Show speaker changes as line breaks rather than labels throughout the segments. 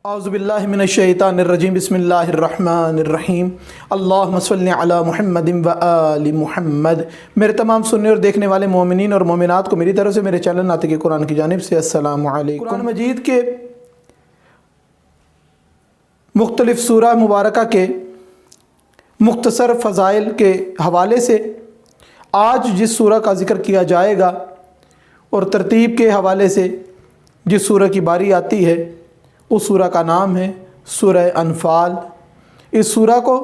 اعوذ باللہ من الشیطان الرجیم بسم اللہ الرحمن الرحیم اللہم صلی علی محمد و آل محمد۔ میرے تمام سننے اور دیکھنے والے مومنین اور مومنات کو میری طرف سے میرے چینل ناطق قرآن کی جانب سے السلام علیکم۔ قرآن مجید کے مختلف سورہ مبارکہ کے مختصر فضائل کے حوالے سے آج جس سورہ کا ذکر کیا جائے گا اور ترتیب کے حوالے سے جس سورہ کی باری آتی ہے اس سورہ کا نام ہے سورہ انفال۔ اس سورہ کو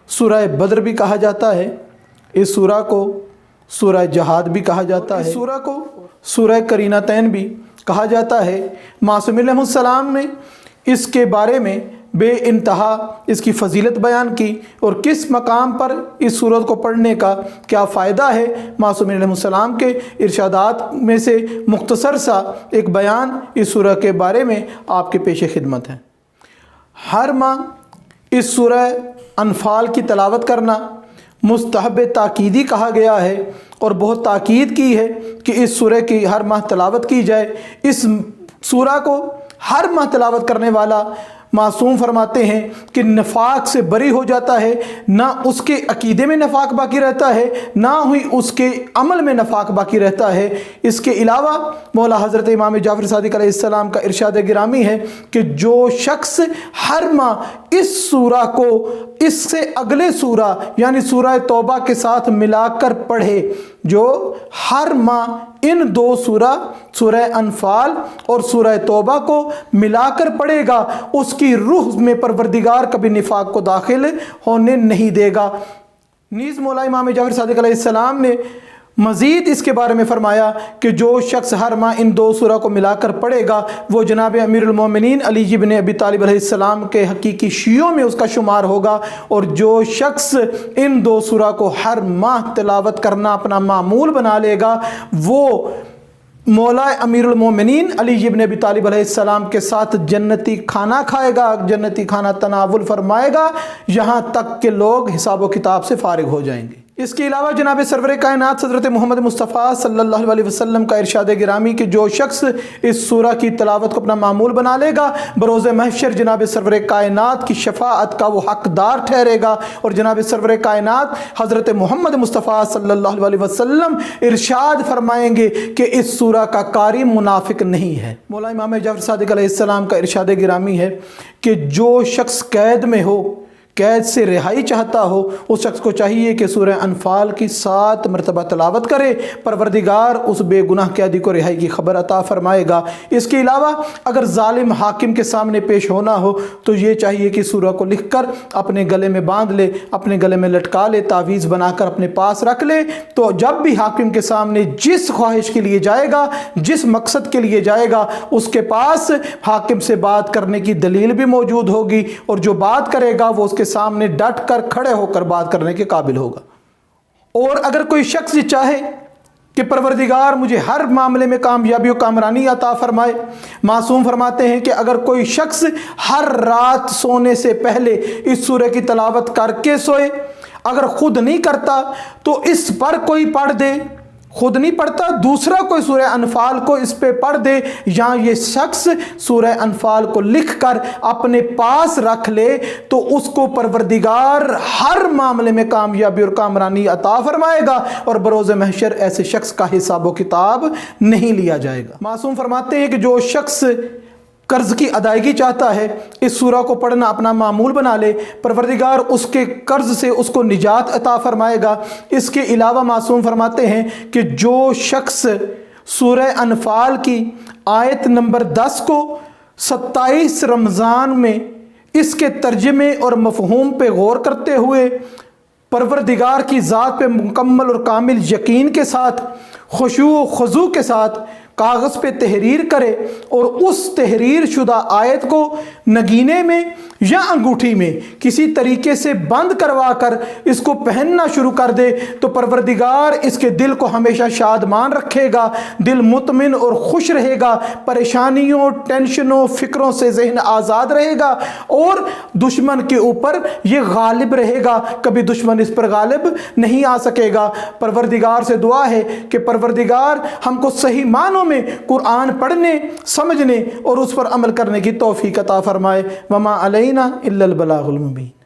سورہ بدر بھی کہا جاتا ہے، اس سورہ کو سورہ جہاد بھی کہا جاتا ہے، اس سورہ کو سورہ قرینتین بھی کہا جاتا ہے۔ معصوم علیہ السلام نے اس کے بارے میں بے انتہا اس کی فضیلت بیان کی اور کس مقام پر اس سورت کو پڑھنے کا کیا فائدہ ہے۔ معصوم علیہ السلام کے ارشادات میں سے مختصر سا ایک بیان اس سورہ کے بارے میں آپ کے پیش خدمت ہے۔ ہر ماہ اس سورہ انفال کی تلاوت کرنا مستحب تاکیدی کہا گیا ہے اور بہت تاکید کی ہے کہ اس سورہ کی ہر ماہ تلاوت کی جائے۔ اس سورہ کو ہر ماہ تلاوت کرنے والا معصوم فرماتے ہیں کہ نفاق سے بری ہو جاتا ہے، نہ اس کے عقیدے میں نفاق باقی رہتا ہے نہ ہی اس کے عمل میں نفاق باقی رہتا ہے۔ اس کے علاوہ مولا حضرت امام جعفر صادق علیہ السلام کا ارشاد گرامی ہے کہ جو شخص ہر ماہ اس سورہ کو اس سے اگلے سورہ یعنی سورہ توبہ کے ساتھ ملا کر پڑھے، جو ہر ماہ ان دو سورہ انفال اور سورہ توبہ کو ملا کر پڑھے گا، اس کی روح میں پروردگار کبھی نفاق کو داخل ہونے نہیں دے گا۔ نیز مولا امام جعفر صادق علیہ السلام نے مزید اس کے بارے میں فرمایا کہ جو شخص ہر ماہ ان دو سورہ کو ملا کر پڑھے گا وہ جناب امیر المومنین علی بن ابی طالب علیہ السلام کے حقیقی شیعوں میں اس کا شمار ہوگا، اور جو شخص ان دو سورہ کو ہر ماہ تلاوت کرنا اپنا معمول بنا لے گا وہ مولا امیر المومنین علی بن ابی طالب علیہ السلام کے ساتھ جنتی کھانا کھائے گا، جنتی کھانا تناول فرمائے گا، یہاں تک کہ لوگ حساب و کتاب سے فارغ ہو جائیں گے۔ اس کے علاوہ جناب سرور کائنات حضرت محمد مصطفیٰ صلی اللہ علیہ وسلم کا ارشاد گرامی کہ جو شخص اس سورہ کی تلاوت کو اپنا معمول بنا لے گا بروز محشر جناب سرور کائنات کی شفاعت کا وہ حقدار ٹھہرے گا، اور جناب سرور کائنات حضرت محمد مصطفیٰ صلی اللہ علیہ وسلم ارشاد فرمائیں گے کہ اس سورہ کا قاری منافق نہیں ہے۔ مولا امام جعفر صادق علیہ السلام کا ارشاد گرامی ہے کہ جو شخص قید میں ہو، قید سے رہائی چاہتا ہو، اس شخص کو چاہیے کہ سورہ انفال کی 7 مرتبہ تلاوت کرے، پروردگار اس بے گناہ قیدی کو رہائی کی خبر عطا فرمائے گا۔ اس کے علاوہ اگر ظالم حاکم کے سامنے پیش ہونا ہو تو یہ چاہیے کہ سورہ کو لکھ کر اپنے گلے میں باندھ لے، اپنے گلے میں لٹکا لے، تعویذ بنا کر اپنے پاس رکھ لے، تو جب بھی حاکم کے سامنے جس خواہش کے لیے جائے گا، جس مقصد کے لیے جائے گا، اس کے پاس حاکم سے بات کرنے کی دلیل بھی موجود ہوگی، اور جو بات کرے گا وہ اس کے سامنے ڈٹ کر کھڑے ہو کر بات کرنے کے قابل ہوگا۔ اور اگر کوئی شخص یہ چاہے کہ پروردگار مجھے ہر معاملے میں کامیابی و کامرانی عطا فرمائے، معصوم فرماتے ہیں کہ اگر کوئی شخص ہر رات سونے سے پہلے اس سورہ کی تلاوت کر کے سوئے، اگر خود نہیں کرتا تو اس پر کوئی پڑھ دے، خود نہیں پڑھتا دوسرا کوئی سورہ انفال کو اس پہ پڑھ دے، یا یہ شخص سورہ انفال کو لکھ کر اپنے پاس رکھ لے، تو اس کو پروردگار ہر معاملے میں کامیابی اور کامرانی عطا فرمائے گا، اور بروز محشر ایسے شخص کا حساب و کتاب نہیں لیا جائے گا۔ معصوم فرماتے ہیں کہ جو شخص قرض کی ادائیگی چاہتا ہے اس سورہ کو پڑھنا اپنا معمول بنا لے، پروردگار اس کے قرض سے اس کو نجات عطا فرمائے گا۔ اس کے علاوہ معصوم فرماتے ہیں کہ جو شخص سورہ انفال کی آیت نمبر 10 کو 27 رمضان میں اس کے ترجمے اور مفہوم پہ غور کرتے ہوئے پروردگار کی ذات پہ مکمل اور کامل یقین کے ساتھ، خشوع و خضوع کے ساتھ کاغذ پہ تحریر کرے اور اس تحریر شدہ آیت کو نگینے میں یا انگوٹھی میں کسی طریقے سے بند کروا کر اس کو پہننا شروع کر دے، تو پروردگار اس کے دل کو ہمیشہ شادمان رکھے گا، دل مطمئن اور خوش رہے گا، پریشانیوں، ٹینشنوں، فکروں سے ذہن آزاد رہے گا، اور دشمن کے اوپر یہ غالب رہے گا، کبھی دشمن اس پر غالب نہیں آ سکے گا۔ پروردگار سے دعا ہے کہ پروردگار ہم کو صحیح معنوں میں قرآن پڑھنے، سمجھنے اور اس پر عمل کرنے کی توفیق عطا فرمائے۔ وما علینا الا البلاغ المبین۔